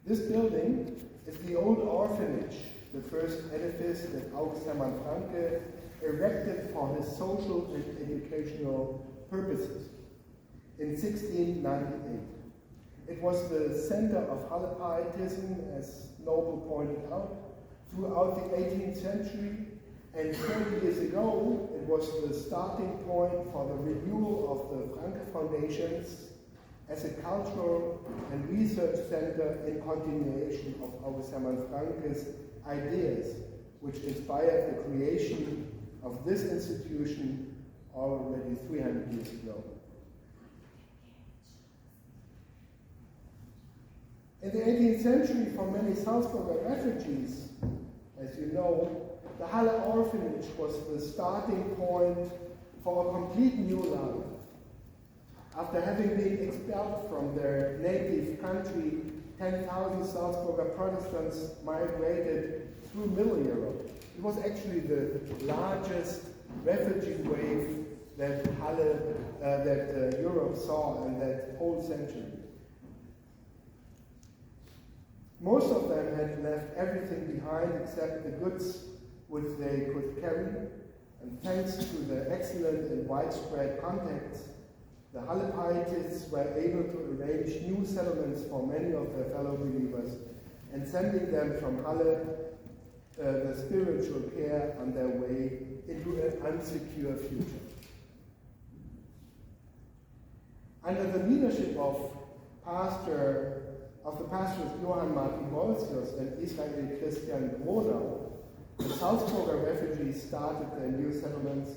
This building is the old orphanage, the first edifice that August Hermann Francke erected for his social and educational purposes in 1698. It was the center of Halle pietism, as Noble pointed out, throughout the 18th century, and 30 years ago it was the starting point for the renewal of the Francke Foundations as a cultural and research center in continuation of August Hermann Francke's ideas, which inspired the creation of this institution already 300 years ago. In the 18th century, for many Salzburger refugees, as you know, the Halle orphanage was the starting point for a complete new life. After having been expelled from their native country, 10,000 Salzburger Protestants migrated through Middle Europe. It was actually the largest refugee wave that Europe saw in that whole century. Most of them had left everything behind except the goods which they could carry, and thanks to the excellent and widespread contacts, the Halle pietists were able to arrange new settlements for many of their fellow believers, and sending them from Halle the spiritual care on their way into an unsecure future. Under the leadership of the pastors Johann Martin Bolzius and Israel Christian Gronau, the Salzburger refugees started their new settlements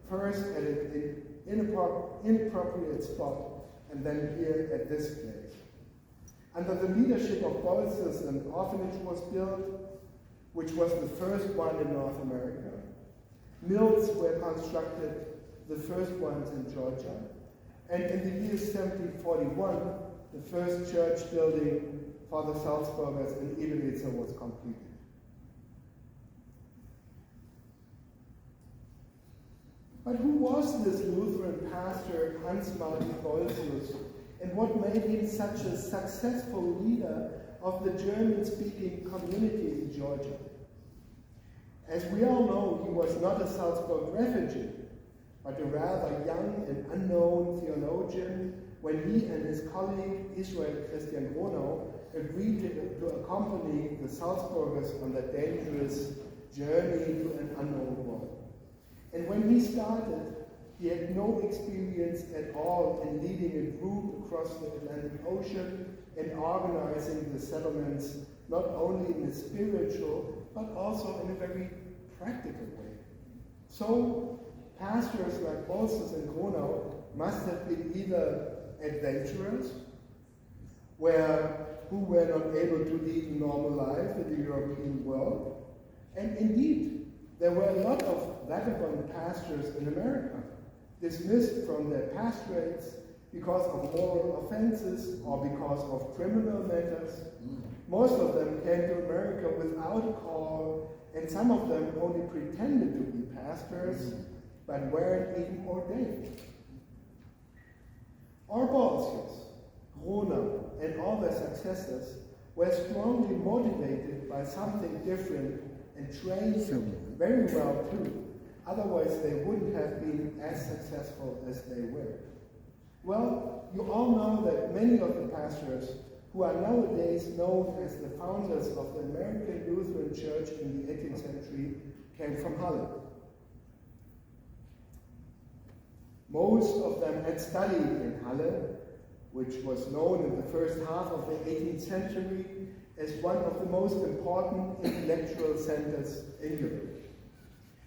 first at an inappropriate spot and then here at this place. Under the leadership of Bolzius, an orphanage was built, which was the first one in North America. Mills were constructed, the first ones in Georgia, and in the year 1741, the first church building for the Salzburgers in Ibelitzer was completed. But who was this Lutheran pastor Hans Martin Bolzius, and what made him such a successful leader of the German-speaking community in Georgia? As we all know, he was not a Salzburg refugee, but a rather young and unknown theologian when he and his colleague Israel Christian Gronau agreed to accompany the Salzburgers on that dangerous journey to an unknown world. And when he started, he had no experience at all in leading a group across the Atlantic Ocean and organizing the settlements, not only in a spiritual, but also in a very practical way. So, pastors like Bolzius and Gronau must have been either adventurers, who were not able to lead a normal life in the European world, and indeed, there were a lot of vagabond pastors in America, dismissed from their pastorates because of moral offenses or because of criminal matters. Most of them came to America without a call, and some of them only pretended to be pastors, but weren't even ordained. Our Bolzius, Gronau, and all their successors were strongly motivated by something different and trained very well too. Otherwise, they wouldn't have been as successful as they were. Well, you all know that many of the pastors who are nowadays known as the founders of the American Lutheran Church in the 18th century came from Halle. Most of them had studied in Halle, which was known in the first half of the 18th century as one of the most important intellectual centers in Europe.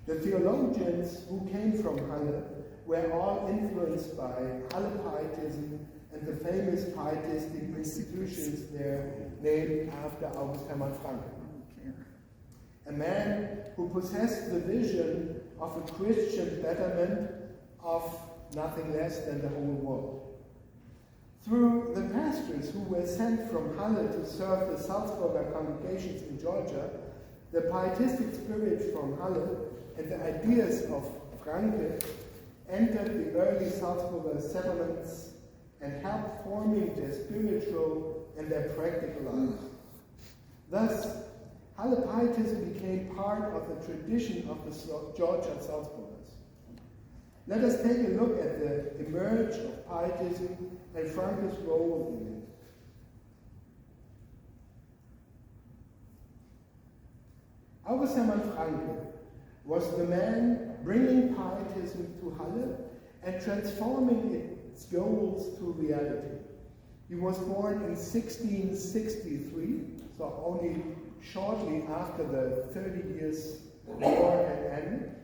The theologians who came from Halle were all influenced by Halle pietism and the famous pietistic institutions there named after August Hermann Francke. A man who possessed the vision of a Christian betterment of nothing less than the whole world. Through the pastors who were sent from Halle to serve the Salzburger congregations in Georgia, the pietistic spirit from Halle and the ideas of Francke entered the early Salzburger settlements and helped forming their spiritual and their practical lives. Thus, Halle pietism became part of the tradition of the Georgia Salzburgers. Let us take a look at the emerge of pietism and Franke's role in it. August Hermann Franke was the man bringing pietism to Halle and transforming its goals to reality. He was born in 1663, so only shortly after the 30 Years' War had ended,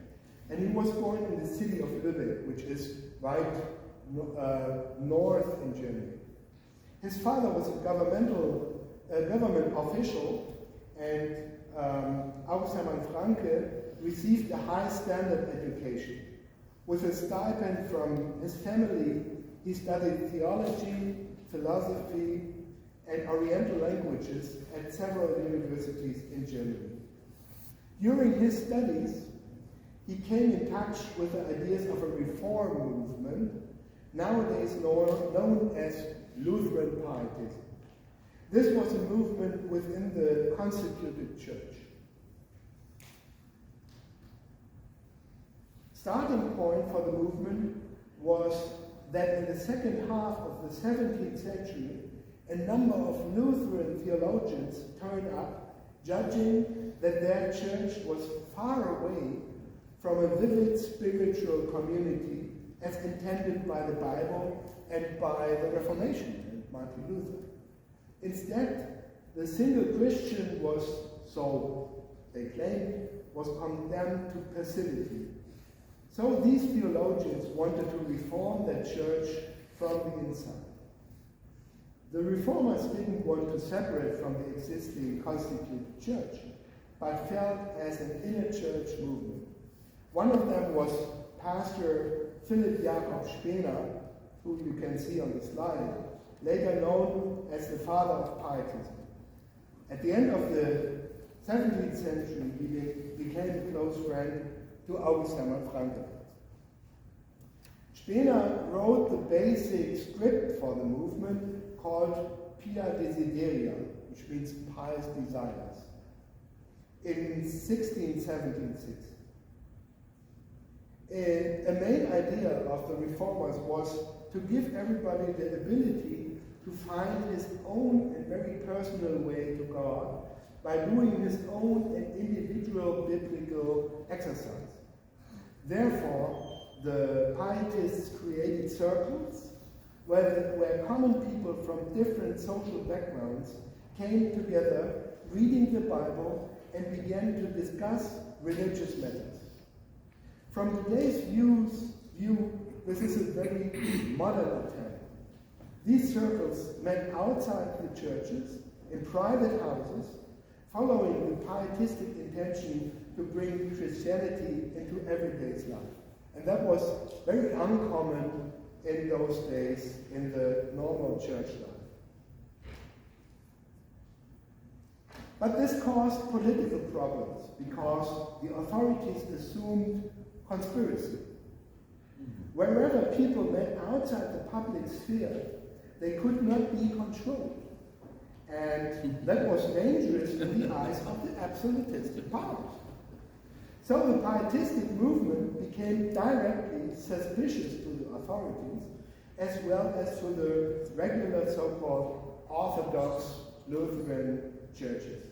and he was born in the city of Lübeck, which is right north in Germany. His father was a government official, and August Hermann Franke received a high standard education. With a stipend from his family, he studied theology, philosophy, and Oriental languages at several universities in Germany. During his studies, he came in touch with the ideas of a reform movement, nowadays known as Lutheran pietism. This was a movement within the constituted church. Starting point for the movement was that in the second half of the 17th century, a number of Lutheran theologians turned up, judging that their church was far away from a vivid spiritual community as intended by the Bible and by the Reformation and Martin Luther. Instead, the single Christian was, so they claimed, was condemned to passivity. So these theologians wanted to reform their church from the inside. The reformers didn't want to separate from the existing constituted church, but felt as an inner church movement. One of them was Pastor Philipp Jakob Spener, who you can see on the slide, later known as the father of pietism. At the end of the 17th century, he became a close friend to August Hermann Franke. Spener wrote the basic script for the movement called Pia Desideria, which means pious desires, in 1676. A main idea of the reformers was to give everybody the ability to find his own and very personal way to God by doing his own and individual biblical exercise. Therefore, the pietists created circles where common people from different social backgrounds came together, reading the Bible, and began to discuss religious matters. From today's view, this is a very modern attempt. These circles met outside the churches, in private houses, following the pietistic intention to bring Christianity into everyday's life. And that was very uncommon in those days in the normal church life. But this caused political problems because the authorities assumed conspiracy. Wherever people met outside the public sphere, they could not be controlled. And that was dangerous in the eyes of the absolutistic powers. So the pietistic movement became directly suspicious to the authorities, as well as to the regular so-called Orthodox Lutheran churches.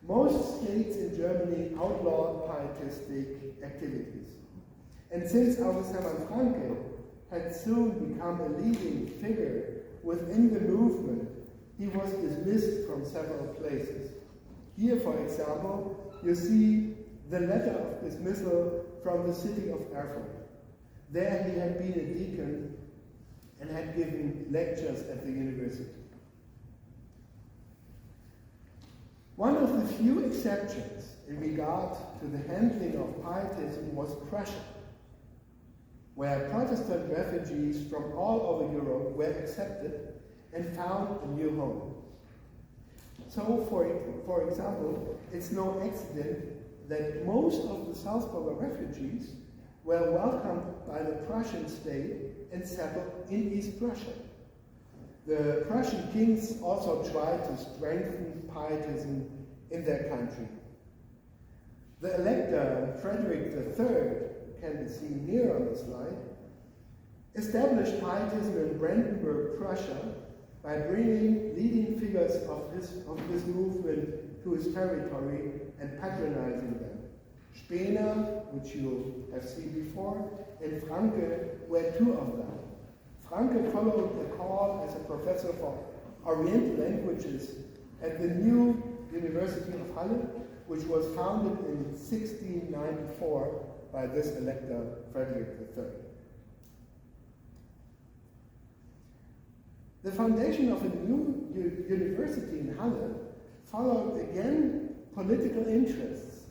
Most states in Germany outlawed pietistic activities. And since August Hermann Franke had soon become a leading figure within the movement, he was dismissed from several places. Here, for example, you see the letter of dismissal from the city of Erfurt. There he had been a deacon and had given lectures at the university. One of the few exceptions in regard to the handling of pietism was Prussia, where Protestant refugees from all over Europe were accepted and found a new home. So, for example, it's no accident that most of the Salzburger refugees were welcomed by the Prussian state and settled in East Prussia. The Prussian kings also tried to strengthen pietism in their country. The elector, Frederick III, can be seen here on the slide, established pietism in Brandenburg, Prussia, by bringing leading figures of this movement to his territory and patronizing them. Spener, which you have seen before, and Franke were two of them. Franke followed the call as a professor for Oriental languages at the new University of Halle, which was founded in 1694 by this elector, Frederick III. The foundation of a new university in Halle followed again political interests.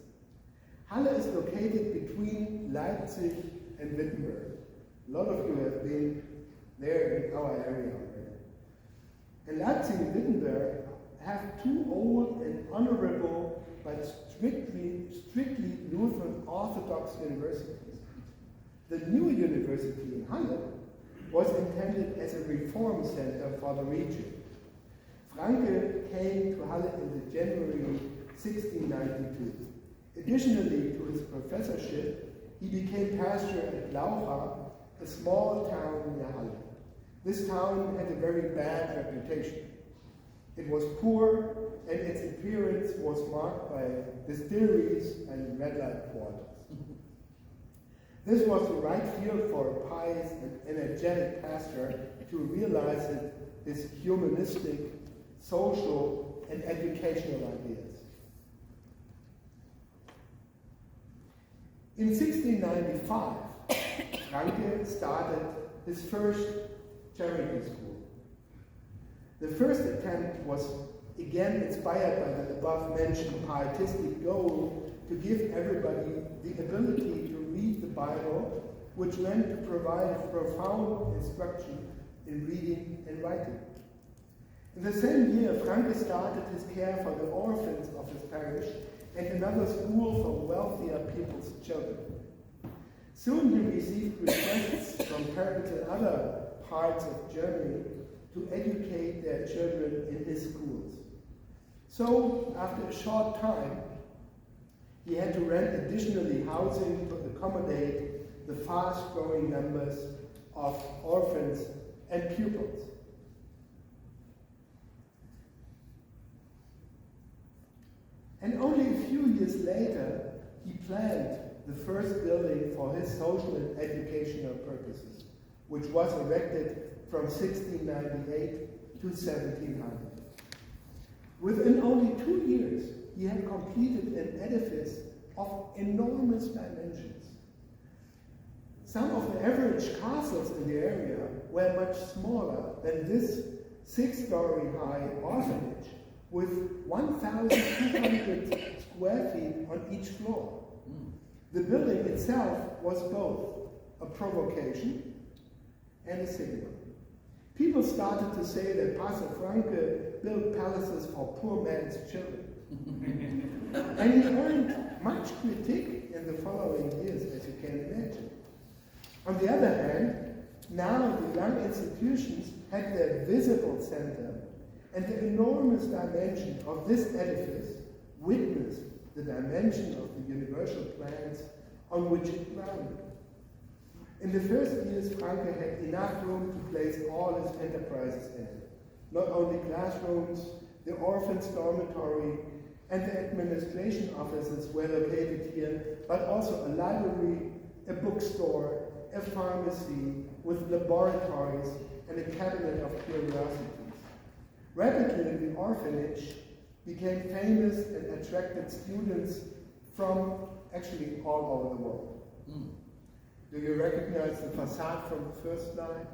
Halle is located between Leipzig and Wittenberg. A lot of you have been there in our area already. And Leipzig and Wittenberg have two old and honorable but strictly Lutheran Orthodox universities. The new university in Halle was intended as a reform center for the region. Franke came to Halle in January 1692. Additionally to his professorship, he became pastor at Laucha, a small town near Halle. This town had a very bad reputation. It was poor, and its appearance was marked by distilleries and red light quarters. This was the right field for a pious and energetic pastor to realize his humanistic, social, and educational ideas. In 1695, Franke started his first charity school. The first attempt was again inspired by the above-mentioned pietistic goal to give everybody the ability to read the Bible, which meant to provide profound instruction in reading and writing. In the same year, Franke started his care for the orphans of his parish and another school for wealthier people's children. Soon he received requests from parents in other parts of Germany to educate their children in his schools. So, after a short time, he had to rent additionally housing to accommodate the fast-growing numbers of orphans and pupils. And only a few years later, he planned the first building for his social and educational purposes, which was erected from 1698 to 1700. Within only 2 years, he had completed an edifice of enormous dimensions. Some of the average castles in the area were much smaller than this 6-story high orphanage, with 1,200 square feet on each floor. The building itself was both a provocation and a signal. People started to say that Pastor Franke built palaces for poor man's children. And he earned much critique in the following years, as you can imagine. On the other hand, now the young institutions had their visible center, and the enormous dimension of this edifice witnessed the dimension of the universal plans on which it grounded. In the first years, Franke had enough room to place all his enterprises in. Not only classrooms, the orphans' dormitory, and the administration offices were located here, but also a library, a bookstore, a pharmacy with laboratories, and a cabinet of curiosities. Rapidly, the orphanage became famous and attracted students from actually all over the world. Do you recognize the facade from the first slide?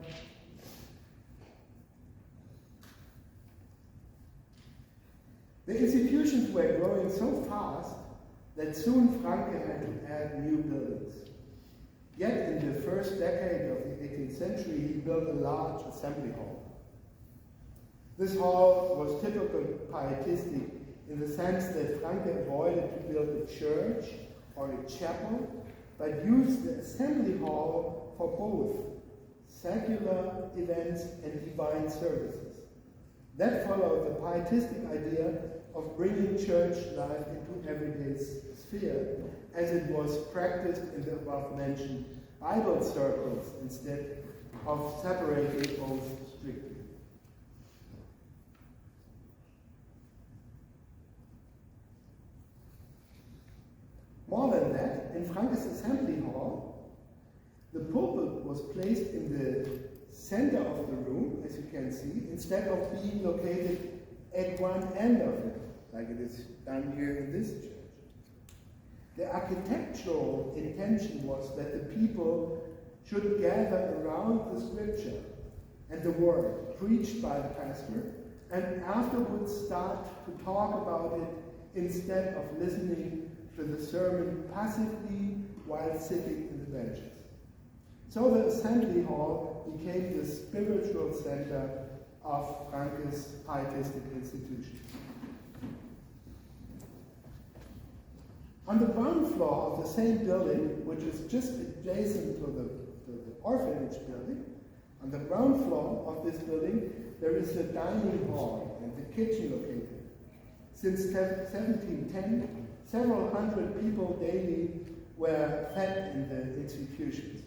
The institutions were growing so fast that soon Franke had to add new buildings. Yet in the first decade of the 18th century, he built a large assembly hall. This hall was typically pietistic in the sense that Franke avoided to build a church or a chapel, but used the assembly hall for both secular events, and divine services. That followed the pietistic idea of bringing church life into everyday sphere, as it was practiced in the above-mentioned Bible circles instead of separating both strictly. More than that, in Franke's assembly hall, the pulpit was placed in the center of the room, as you can see, instead of being located at one end of it, like it is done here in this church. The architectural intention was that the people should gather around the scripture and the word preached by the pastor, and afterwards start to talk about it instead of listening to the sermon passively while sitting in the benches. So the assembly hall became the spiritual center of Franke's pietistic institution. On the ground floor of the same building, which is just adjacent to the orphanage building, on the ground floor of this building, there is a dining hall and the kitchen located. Since 1710, several hundred people daily were fed in the institutions.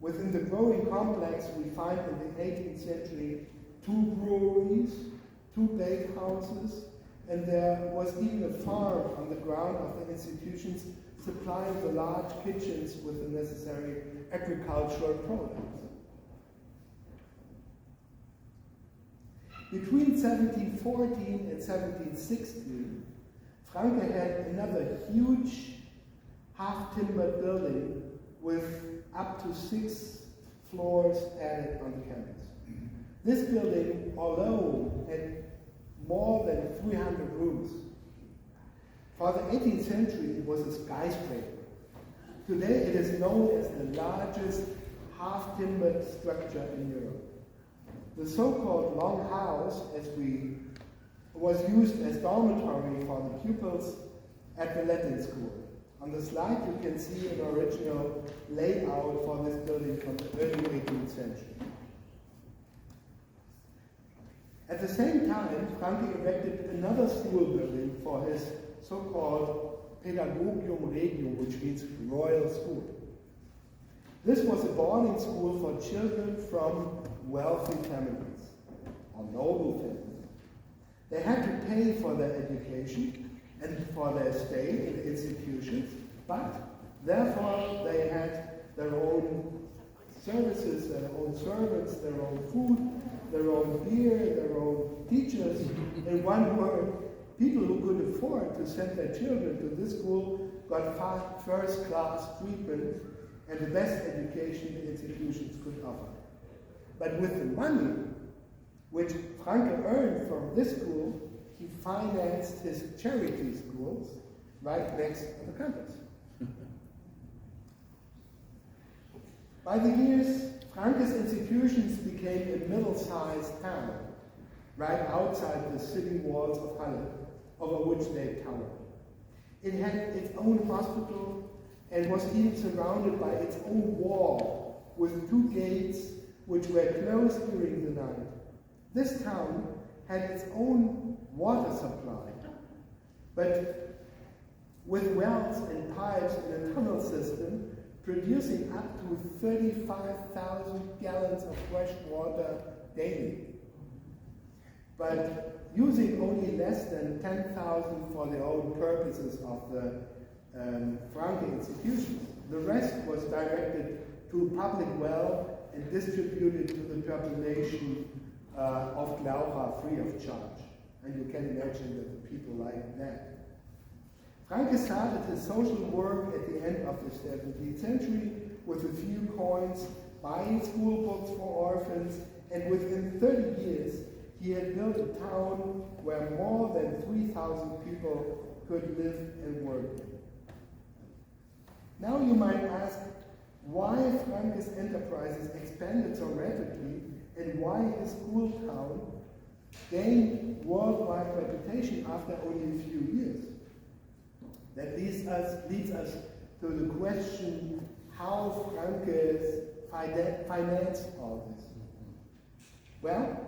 Within the growing complex, we find in the 18th century 2 breweries, 2 bakehouses, and there was even a farm on the ground of the institutions supplying the large kitchens with the necessary agricultural products. Between 1714 and 1716, Franke had another huge half-timbered building with up to 6 floors added on the campus. This building alone had more than 300 rooms. For the 18th century, it was a skyscraper. Today, it is known as the largest half-timbered structure in Europe. The so-called Long House, was used as dormitory for the pupils at the Latin school. On the slide, you can see an original layout for this building from the early 18th century. At the same time, Franke erected another school building for his so-called Pedagogium Regium, which means royal school. This was a boarding school for children from wealthy families, or noble families. They had to pay for their education and for their stay in the institutions, but therefore they had their own services, their own servants, their own food, their own beer, their own teachers. In one word, people who could afford to send their children to this school got first-class treatment and the best education the institutions could offer. But with the money which Franke earned from this school, he financed his charity schools right next to the campus. By the years, Franke's institutions became a middle-sized town, right outside the city walls of Halle, over which they towered. It had its own hospital and was even surrounded by its own wall with 2 gates which were closed during the night. This town had its own water supply, but with wells and pipes in a tunnel system producing up to 35,000 gallons of fresh water daily, but using only less than 10,000 for the own purposes of the Franke institutions. The rest was directed to a public well and distributed to the population of Glaucha free of charge. And you can imagine that the people liked that. Franke started his social work at the end of the 17th century with a few coins, buying school books for orphans, and within 30 years he had built a town where more than 3,000 people could live and work. Now you might ask why Franke's enterprises expanded so rapidly and why his school town gained worldwide reputation after only a few years. That leads us to the question how Franke's finance all this? Well,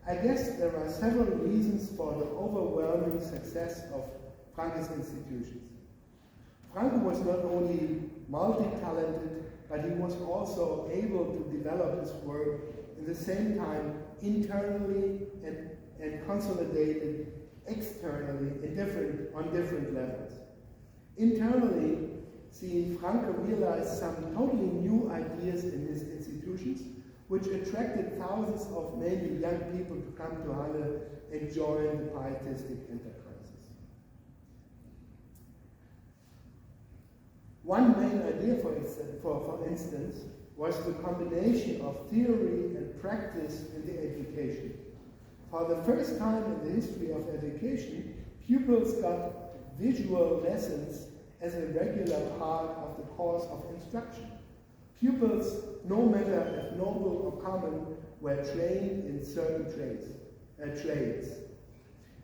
I guess there are several reasons for the overwhelming success of Franke's institutions. Franke was not only multi-talented, but he was also able to develop his work in the same time internally and consolidated externally on different levels. Internally, Franke realized some totally new ideas in his institutions, which attracted thousands of mainly young people to come to Halle and join the pietistic enterprises. One main idea, for instance, was the combination of theory and practice in the education. For the first time in the history of education, pupils got visual lessons as a regular part of the course of instruction. Pupils, no matter if noble or common, were trained in certain trades.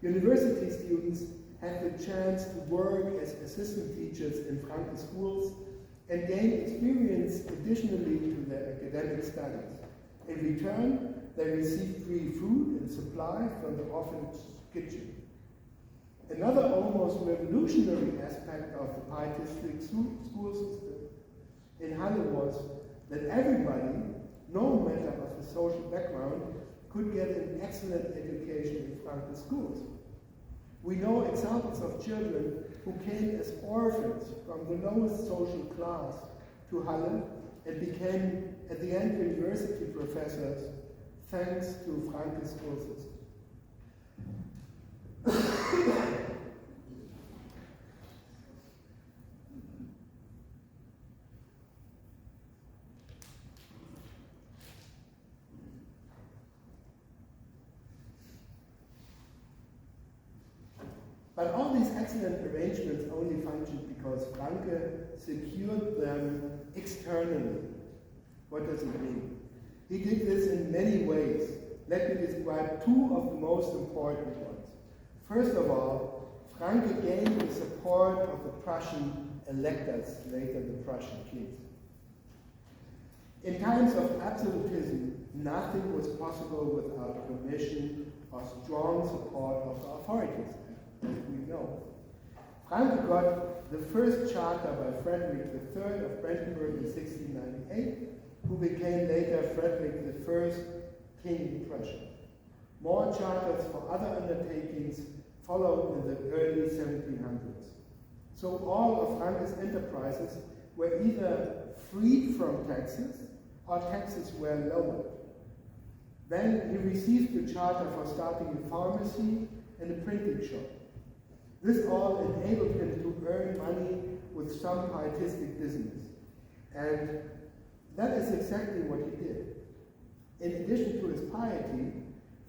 University students had the chance to work as assistant teachers in Franke schools and gain experience additionally to their academic studies. In return, they received free food and supply from the orphanage kitchen. Another almost revolutionary aspect of the pietistic school system in Halle was that everybody, no matter of the social background, could get an excellent education in Franke schools. We know examples of children who came as orphans from the lowest social class to Halle and became, at the end, university professors thanks to Franke's school system. But all these excellent arrangements only functioned because Franke secured them externally. What does it mean? He did this in many ways. Let me describe two of the most important ones. First of all, Franke gained the support of the Prussian electors, later the Prussian kings. In times of absolutism, nothing was possible without permission or strong support of the authorities, as we know. Franke got the first charter by Frederick III of Brandenburg in 1698, who became later Frederick I, King of Prussia. More charters for other undertakings followed in the early 1700s. So all of Franke's enterprises were either freed from taxes or taxes were lowered. Then he received the charter for starting a pharmacy and a printing shop. This all enabled him to earn money with some pietistic business. And that is exactly what he did. In addition to his piety,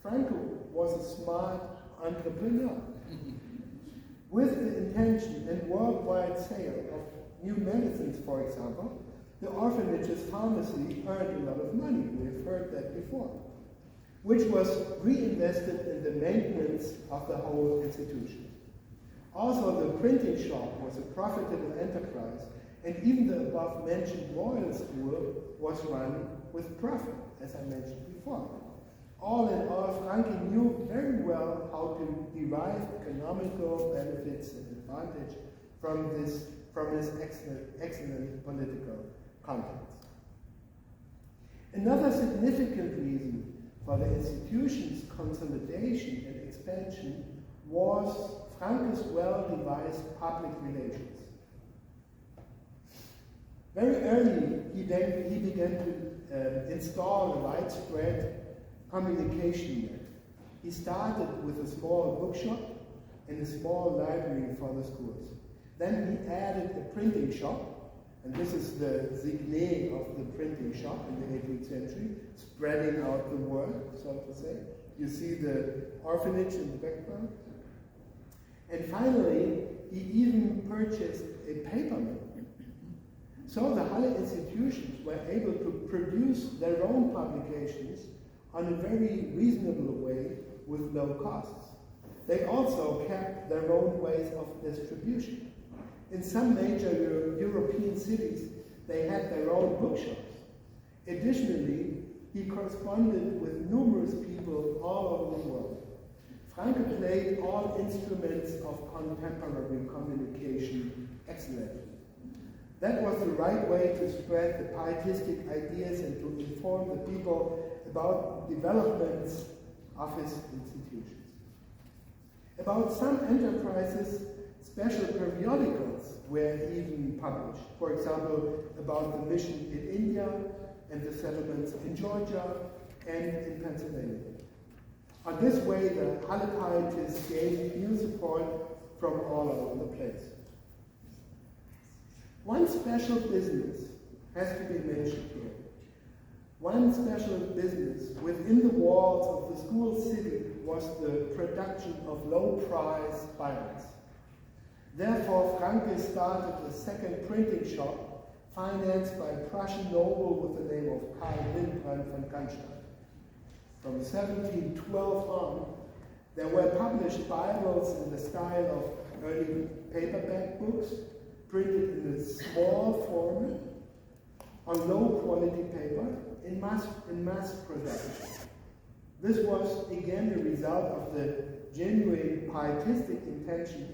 Franke was a smart entrepreneur. With the intention and worldwide sale of new medicines, for example, the orphanage's pharmacy earned a lot of money. We've heard that before, which was reinvested in the maintenance of the whole institution. Also, the printing shop was a profitable enterprise, and even the above-mentioned royal school was run with profit, as I mentioned before. All in all, Franke knew very well how to derive economical benefits and advantage from his excellent political contacts. Another significant reason for the institution's consolidation and expansion was Franke's well-devised public relations. Very early, he began to install a widespread communication net. He started with a small bookshop and a small library for the schools. Then he added a printing shop, and this is the signet of the printing shop in the 18th century, spreading out the word, so to say. You see the orphanage in the background. And finally, he even purchased a paper mill. So the Halle institutions were able to produce their own publications on a very reasonable way with low costs. They also kept their own ways of distribution. In some major European cities, they had their own bookshops. Additionally, he corresponded with numerous people all over the world. Franke played all instruments of contemporary communication excellently. That was the right way to spread the pietistic ideas and to inform the people about developments of his institutions. About some enterprises, special periodicals were even published. For example, about the mission in India and the settlements in Georgia and in Pennsylvania. On this way, the Halle pietists gained new support from all over the place. One special business has to be mentioned here. One special business within the walls of the school city was the production of low-price Bibles. Therefore, Franke started a second printing shop financed by a Prussian noble with the name of Karl Wilhelm von Cannstein. From 1712 on, there were published Bibles in the style of early paperback books, printed in a small format, on low-quality paper, in mass production. This was, again, the result of the genuine pietistic intention,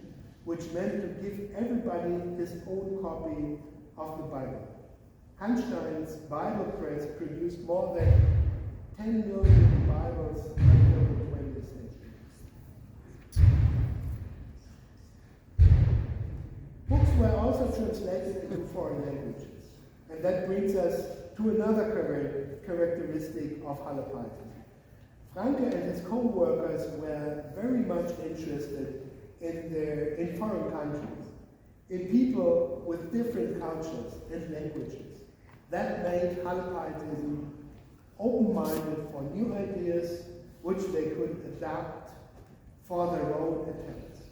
which meant to give everybody his own copy of the Bible. Cannstein's Bible press produced more than 10 million Bibles until the 20th century. Books were also translated into foreign languages. And that brings us to another characteristic of Halle pietism. Franke and his co-workers were very much interested in foreign countries, in people with different cultures and languages. That made Halle pietism open-minded for new ideas which they could adapt for their own attempts.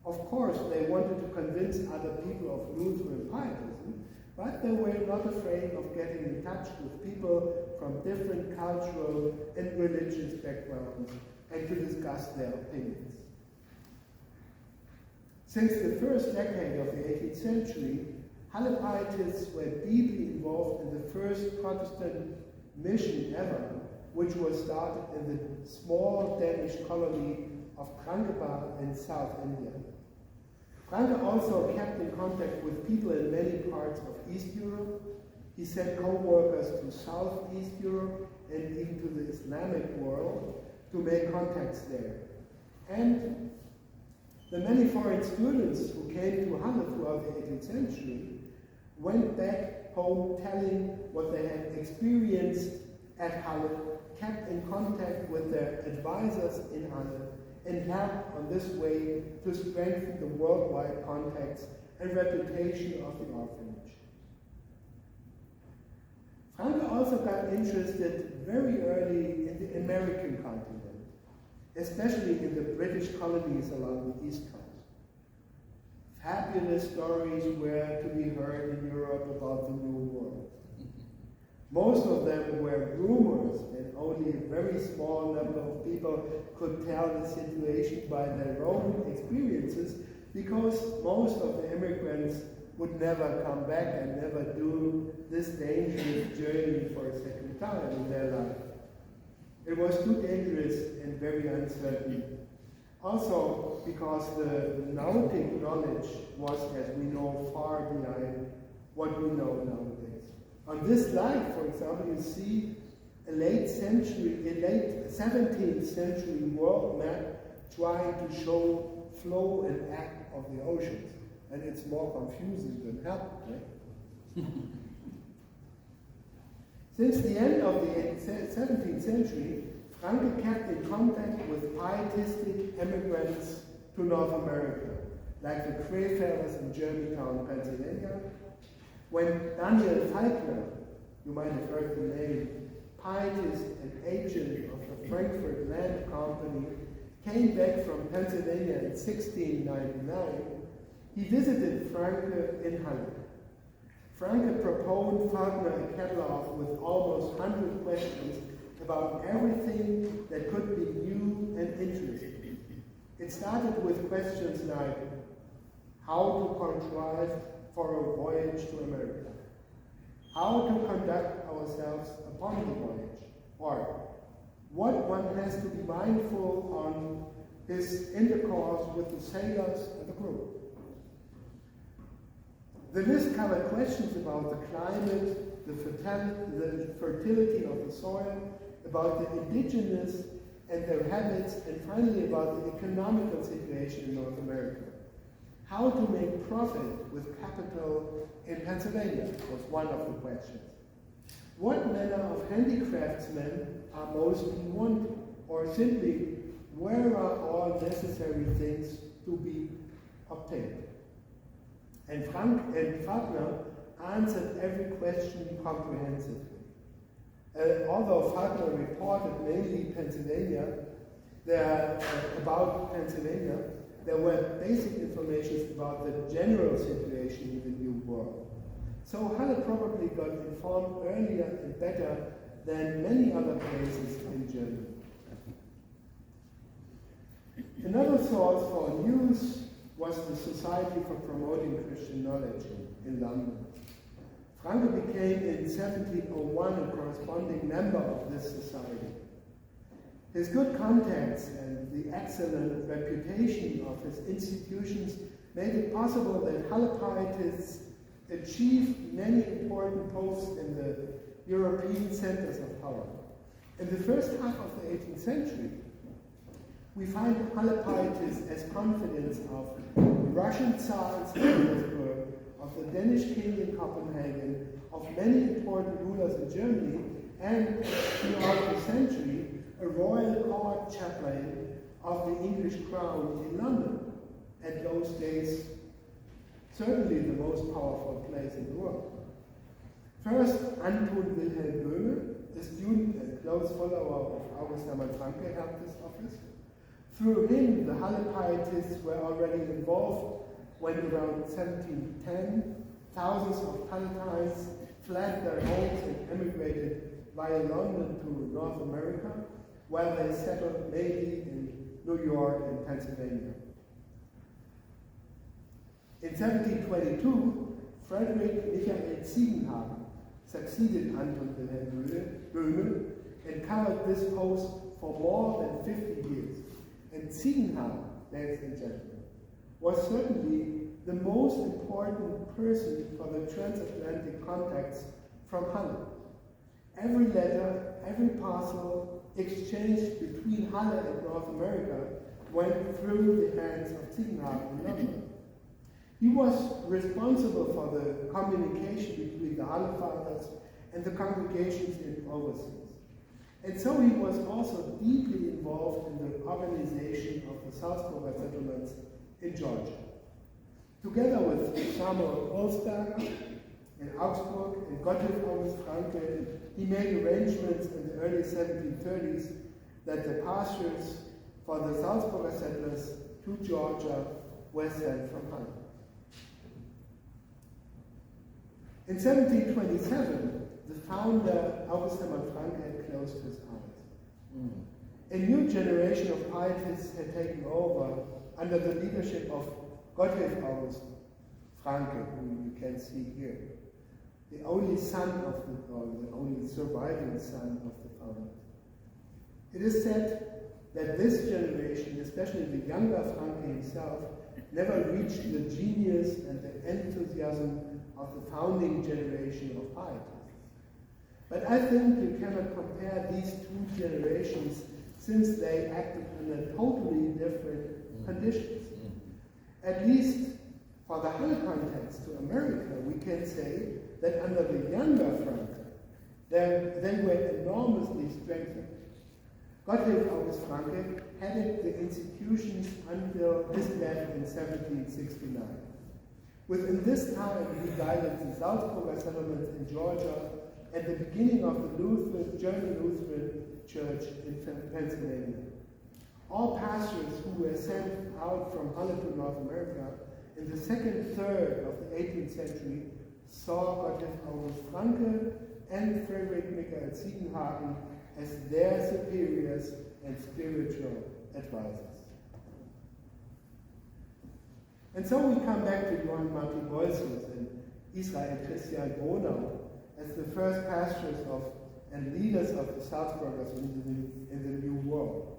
Of course, they wanted to convince other people of Lutheran pietism, but they were not afraid of getting in touch with people from different cultural and religious backgrounds and to discuss their opinions. Since the first decade of the 18th century, Halle pietists were deeply involved in the first Protestant mission ever, which was started in the small Danish colony of Frankeberg in South India. Franke also kept in contact with people in many parts of East Europe. He sent co-workers to Southeast Europe and even to the Islamic world to make contacts there. And the many foreign students who came to Halle throughout the 18th century went back home telling what they had experienced at Halle, kept in contact with their advisors in Halle, and helped on this way to strengthen the worldwide contacts and reputation of the orphanage. Franke also got interested very early in the American continent, especially in the British colonies along the East Coast. Fabulous stories were to be heard in Europe about the New World. Most of them were rumors, and only a very small number of people could tell the situation by their own experiences, because most of the immigrants would never come back and never do this dangerous journey for a second time in their life. It was too dangerous and very uncertain. Also, because the nautic knowledge was, as we know, far behind what we know nowadays. On this slide, for example, you see a late 17th century world map trying to show flow and act of the oceans. And it's more confusing than helpful, right? Since the end of the 17th century, Franke kept in contact with pietistic immigrants to North America, like the Crayfellows in Germantown, Pennsylvania. When Daniel Falkner, you might have heard the name, pietist and agent of the Frankfurt Land Company, came back from Pennsylvania in 1699, he visited Franke in Halle. Franke proposed Falkner a catalog with almost 100 questions about everything that could be new and interesting. It started with questions like how to contrive for a voyage to America, how to conduct ourselves upon the voyage, or what one has to be mindful on his intercourse with the sailors and the crew. The list covered questions about the climate, the fertility of the soil, about the indigenous and their habits, and finally about the economical situation in North America. How to make profit with capital in Pennsylvania was one of the questions. What manner of handicraftsmen are mostly wanted? Or simply, where are all necessary things to be obtained? And Faulkner answered every question comprehensively. Although Faulkner reported mainly Pennsylvania, about Pennsylvania, there were basic information about the general situation in the New World. So Halle probably got informed earlier and better than many other places in Germany. Another source for news was the Society for Promoting Christian Knowledge in London. Franke became in 1701 a corresponding member of this society. His good contacts and the excellent reputation of his institutions made it possible that Halle pietists achieved many important posts in the European centers of power. In the first half of the 18th century, we find Halle pietists as confidants of the Russian Tsar in St. Petersburg, of the Danish king in Copenhagen, of many important rulers in Germany, and throughout the century, a royal court chaplain of the English crown in London, at those days certainly the most powerful place in the world. First, Anton Wilhelm Böhme, a student and close follower of August Hermann Franke, held this office. Through him, the Halle pietists were already involved when around 1710, thousands of Palatines fled their homes and emigrated via London to North America, while they settled mainly in New York and Pennsylvania. In 1722, Frederick Michael Ziegenhagen succeeded Anton Wilhelm Böhme and covered this post for more than 50 years. And Ziegenhagen, ladies and gentlemen, was certainly the most important person for the transatlantic contacts from Halle. Every letter, every parcel exchanged between Halle and North America went through the hands of Ziegenhagen in London. He was responsible for the communication between the Halle fathers and the congregations in overseas. And so he was also deeply involved in the organization of the Salzburger settlements in Georgia. Together with Samuel Olsberger in Augsburg and Gottlieb August Franke, he made arrangements in the early 1730s that the pastures for the Salzburger settlers to Georgia were sent from Halle. In 1727, the founder, August Hermann Franke, had closed his eyes. A new generation of pietists had taken over under the leadership of Gottlieb August Franke, whom you can see here, the only son of the only surviving son of the founder. It is said that this generation, especially the younger Franke himself, never reached the genius and the enthusiasm of the founding generation of pietists. But I think you cannot compare these two generations since they acted under totally different conditions. At least for the Halle context to America, we can say that under the younger Franke, they were enormously strengthened. Gottlieb August Franke headed the institutions until his death in 1769. Within this time, he guided the Salzburger settlements in Georgia and the beginning of the German Lutheran Church in Pennsylvania. All pastors who were sent out from Halle to North America in the second third of the 18th century saw Gottlieb August Franke and Frederick Michael Ziegenhagen as their superiors and spiritual advisors. And so we come back to Johann Martin Bolzius and Israel Christian Gronau as the first pastors and leaders of the Salzburgers in the New World.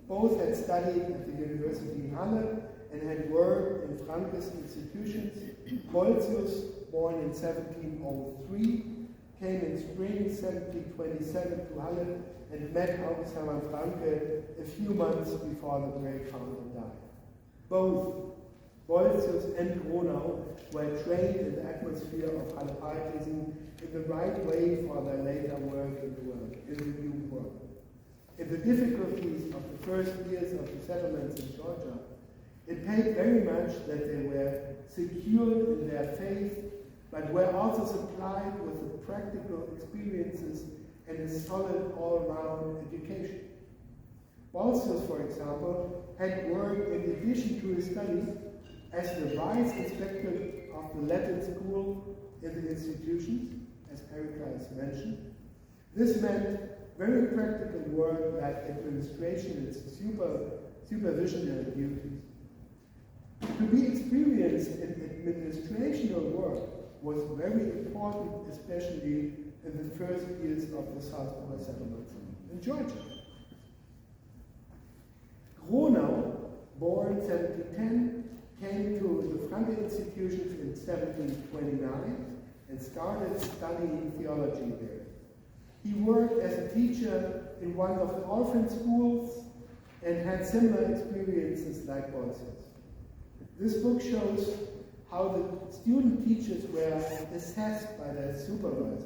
Both had studied at the University in Halle and had worked in Franke's institutions. Bolzius, born in 1703, came in spring 1727 to Halle and met August Hermann Franke a few months before the great founder died. Both Bolzius and Gronau were trained in the atmosphere of Halle-Pietism in the right way for their later work in the New World. In the difficulties of the first years of the settlements in Georgia, it paid very much that they were secured in their faith, but were also supplied with the practical experiences and a solid all-round education. Bolzius, for example, had worked in addition to his studies as the vice inspector of the Latin school in the institutions, as Erika has mentioned. This meant very practical work like administration and supervisionary duties. To be experienced in administrational work was very important, especially in the first years of the Salzburger settlements in Georgia. Gronau, born 1710, came to the Franke institutions in 1729 and started studying theology there. He worked as a teacher in one of the orphan schools and had similar experiences like Bolzius. This book shows how the student teachers were assessed by their supervisors.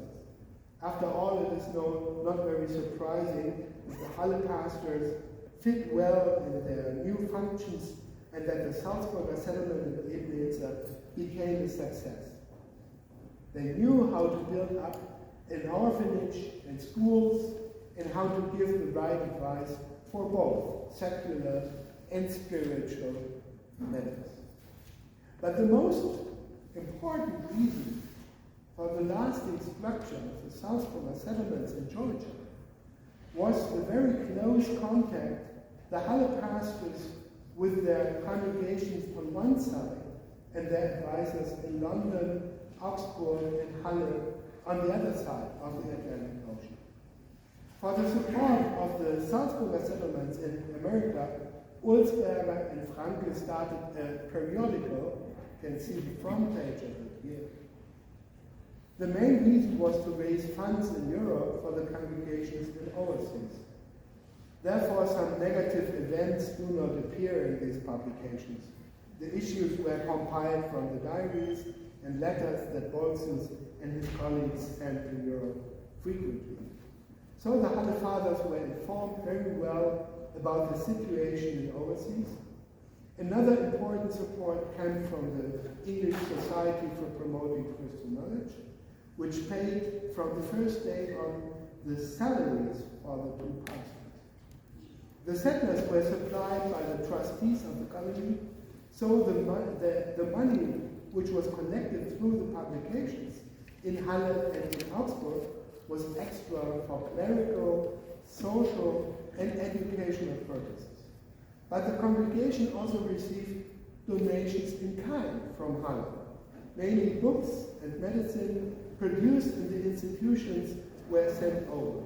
After all, it is not very surprising that the Halle pastors fit well in their new functions and that the Salzburger settlement in Ebnitzer became a success. They knew how to build up an orphanage and schools and how to give the right advice for both secular and spiritual matters. But the most important reason for the lasting structure of the Salzburger settlements in Georgia was the very close contact the Halle pastors with their congregations on one side and their advisors in London, Augsburg, and Halle on the other side of the Atlantic Ocean. For the support of the Salzburger settlements in America, Ulsberger and Franke started a periodical. You can see the front page of it here. The main reason was to raise funds in Europe for the congregations in overseas. Therefore, some negative events do not appear in these publications. The issues were compiled from the diaries and letters that Bolzius and his colleagues sent to Europe frequently. So the Halle Fathers were informed very well about the situation in overseas. Another important support came from the English Society for Promoting Christian Knowledge, which paid from the first day on the salaries for the two pastors. The settlers were supplied by the trustees of the colony, so the money which was collected through the publications in Halle and in Augsburg was extra for clerical, social, and educational purposes. But the congregation also received donations in kind from Halle. Mainly books and medicine produced in the institutions were sent over.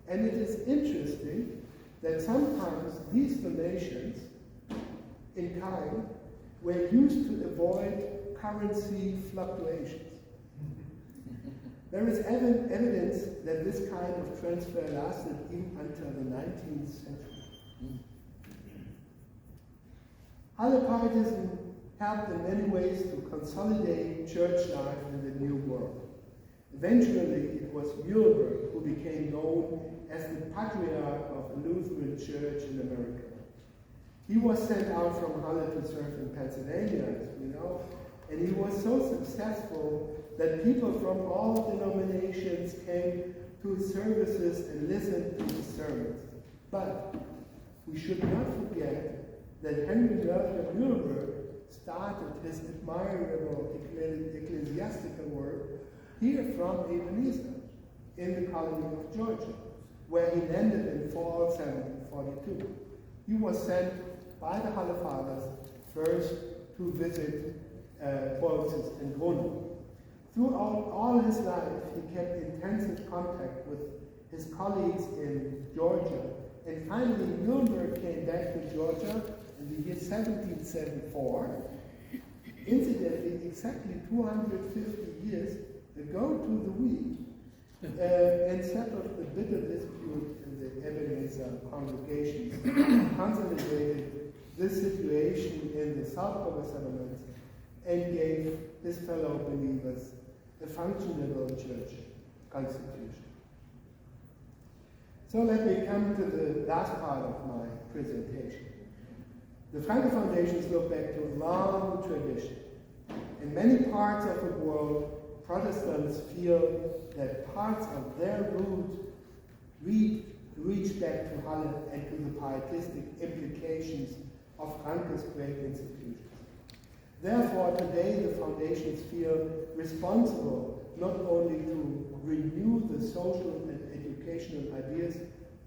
And it is interesting that sometimes these donations in kind were used to avoid currency fluctuations. There is evidence that this kind of transfer lasted even until the 19th century. Halle-Pietism helped in many ways to consolidate church life in the New World. Eventually, it was Mueller-Bahlke who became known as the patriarch of the Lutheran Church in America. He was sent out from Halle to serve in Pennsylvania, as we know, and he was so successful that people from all denominations came to his services and listened to his sermons. But we should not forget that Henry Mueller-Bahlke started his admirable ecclesiastical work here from Ebenezer, in the colony of Georgia, where he landed in fall 1742. He was sent by the Halle Fathers first to visit Bolzius and Gronau. Throughout all his life, he kept intensive contact with his colleagues in Georgia, and finally Mueller came back to Georgia in the year 1774, incidentally exactly 250 years ago to the week, and settled the bitter dispute in the Ebenezer congregations, consolidated this situation in the Salzburger settlements, and gave his fellow believers a functional church constitution. So let me come to the last part of my presentation. The Franke Foundations look back to a long tradition. In many parts of the world, Protestants feel that parts of their roots reach back to Halle and to the pietistic implications of Franke's great institutions. Therefore, today the foundations feel responsible not only to renew the social and educational ideas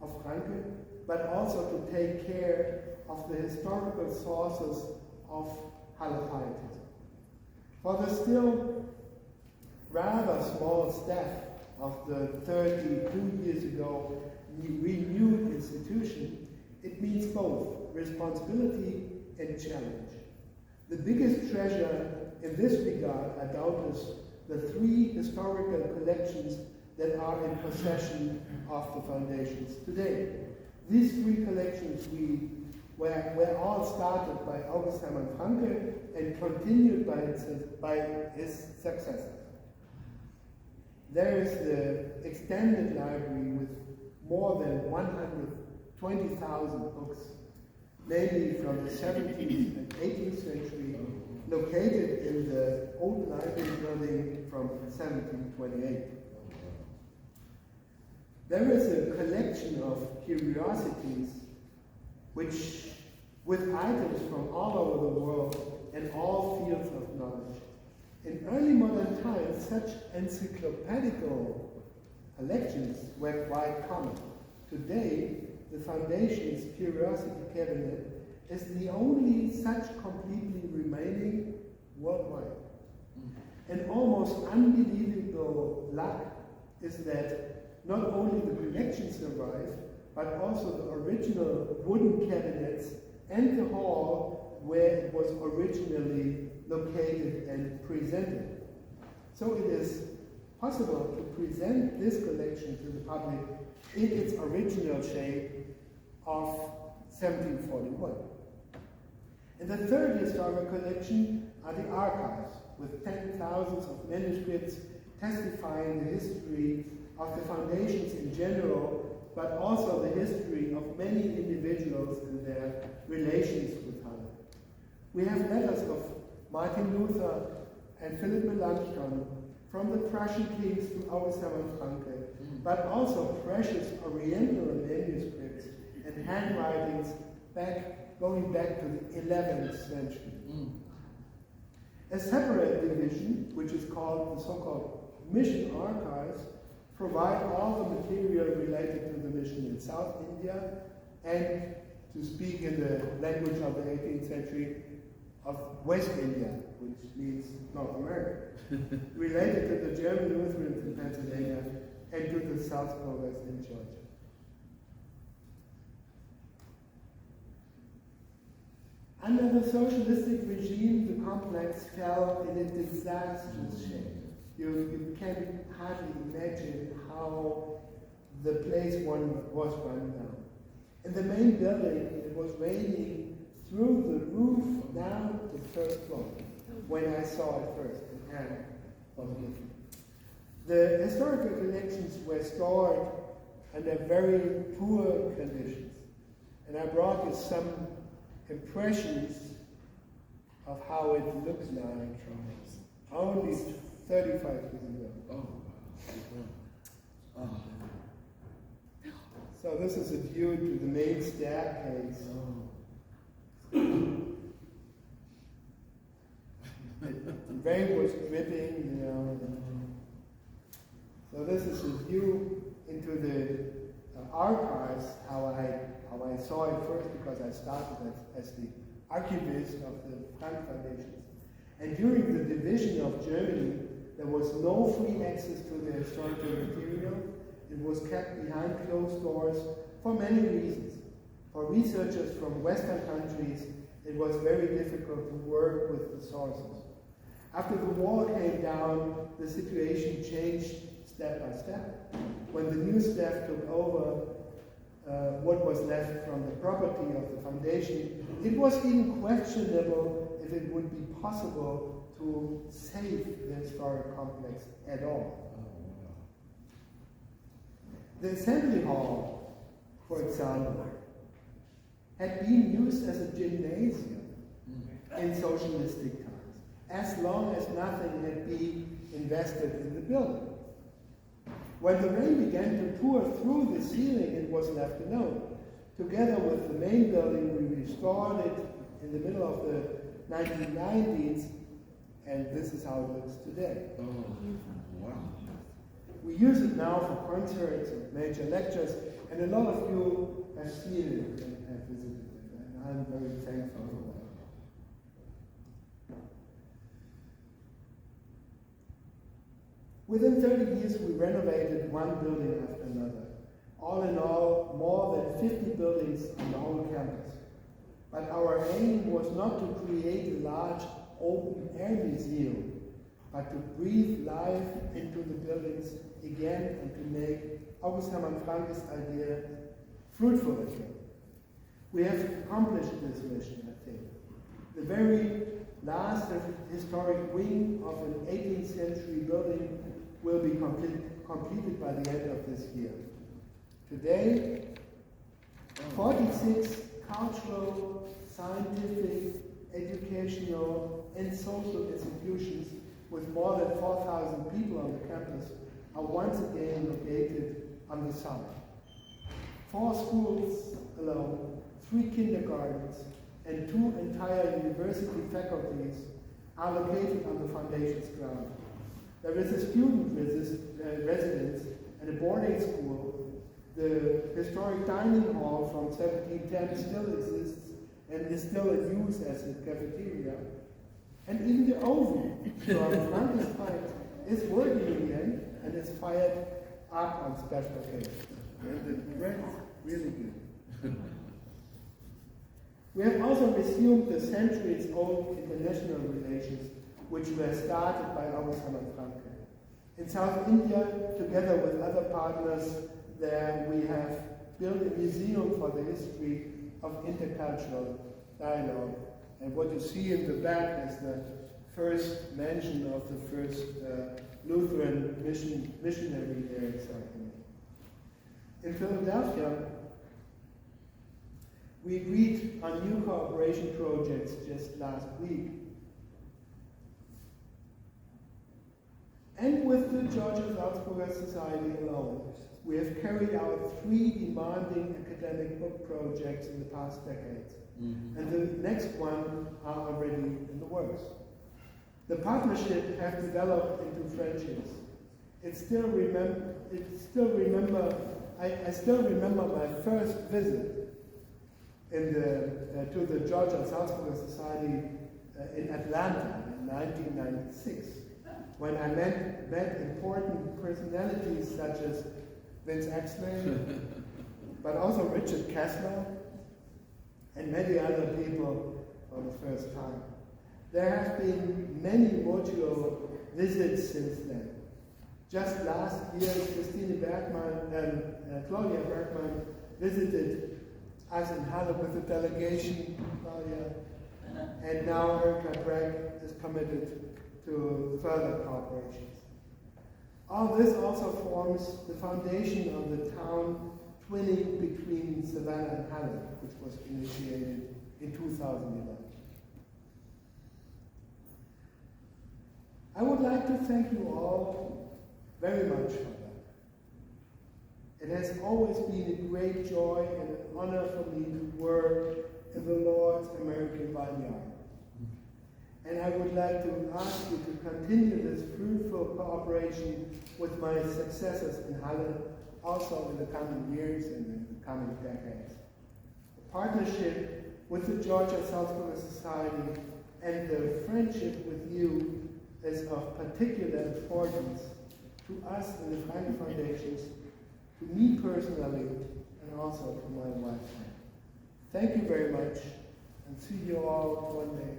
of Franke, but also to take care of the historical sources of Halle pietism. For the still rather small staff of the 32 years ago renewed institution, it means both responsibility and challenge. The biggest treasure in this regard are doubtless the 3 historical collections that are in possession of the foundations today. These 3 collections were all started by August Hermann Franke and continued by his successors. There is the extended library with more than 120,000 books, mainly from the 17th and 18th century, located in the old library building from 1728. There is a collection of curiosities with items from all over the world and all fields of knowledge. In early modern times, such encyclopedical collections were quite common. Today, the Foundation's Curiosity Cabinet is the only such completely remaining worldwide. An almost unbelievable luck is that not only the collection survived, but also the original wooden cabinets and the hall where it was originally located and presented. So it is possible to present this collection to the public in its original shape of 1741. And the third historical collection are the archives, with 10,000s of manuscripts testifying the history of the foundations in general, but also the history of many individuals and their relations with Halle. We have letters of Martin Luther and Philipp Melanchthon, from the Prussian kings to August Hermann Franke, but also precious Oriental manuscripts and handwritings going back to the 11th century. A separate division, which is called the so-called Mission Archives, provide all the material related to the mission in South India and, to speak in the language of the 18th century, of West India, which means North America, related to the German Lutherans in Pennsylvania and to the Salzburgers in Georgia. Under the socialistic regime, the complex fell in a disastrous shape. You can hardly imagine how the place was run down. In the main building, it was raining through the roof down to the first floor when I saw it first, and it was different. The historical collections were stored under very poor conditions, and I brought you some impressions of how it looks like only 35 years ago. So this is a view to the main staircase. The rain was dripping, you know. So this is a view into the archives, how I saw it first, because I started as the archivist of the Franke Foundations. And during the division of Germany, There was no free access to the historical material. It was kept behind closed doors for many reasons. For researchers from Western countries, it was very difficult to work with the sources. After the wall came down, the situation changed step by step. When the new staff took over what was left from the property of the foundation, it was even questionable if it would be possible to save the historic complex at all. The assembly hall, for example, had been used as a gymnasium in socialistic times, as long as nothing had been invested in the building. When the rain began to pour through the ceiling, it was left alone. Together with the main building, we restored it in the middle of the 1990s, and this is how it looks today. Oh, wow. We use it now for concerts and major lectures, and a lot of you have seen it and have visited it, and I'm very thankful for that. Within 30 years, we renovated one building after another. All in all, more than 50 buildings on the whole campus. But our aim was not to create a large open-air museum, but to breathe life into the buildings again and to make August Hermann Francke's idea fruitful again. We have accomplished this mission, I think. The very last historic wing of an 18th century building will be completed by the end of this year. Today, 46 cultural, scientific, educational, and social institutions with more than 4,000 people on the campus are once again located on the site. 4 schools alone, 3 kindergartens, and 2 entire university faculties are located on the foundation's ground. There is a student residence and a boarding school. The historic dining hall from 1710 still exists and is still in use as a cafeteria. And even the oven from Francke's time is working again and is fired up on special occasions. And the bread is really good. We have also resumed the centuries-old international relations which were started by August Hermann Francke. In South India, together with other partners there, we have built a museum for the history of intercultural dialogue. And what you see in the back is the first mention of the first Lutheran missionary there in South India. In Philadelphia, we agreed on new cooperation projects just last week. And with the Georgia Salzburger Society alone, we have carried out 3 demanding academic book projects in the past decades. Mm-hmm. And the next one are already in the works. The partnership has developed into friendships. I still remember my first visit to the Georgia Salzburger Society in Atlanta in 1996, when I met important personalities such as Vince Axman, but also Richard Kessler, and many other people for the first time. There have been many mutual visits since then. Just last year, Claudia Bergman visited us in Halle with a delegation, Claudia, and now Erika Bragg is committed to further cooperations. All this also forms the foundation of the town twinning between Savannah and Halle, which was initiated in 2011. I would like to thank you all very much for that. It has always been a great joy and an honor for me to work in the Lord's American vineyard. And I would like to ask you to continue this fruitful cooperation with my successors in Halle, also in the coming years and in the coming decades. The partnership with the Georgia Salzburger Society and the friendship with you is of particular importance to us in the Franke Foundations, to me personally, and also to my wife. Thank you very much, and see you all one day.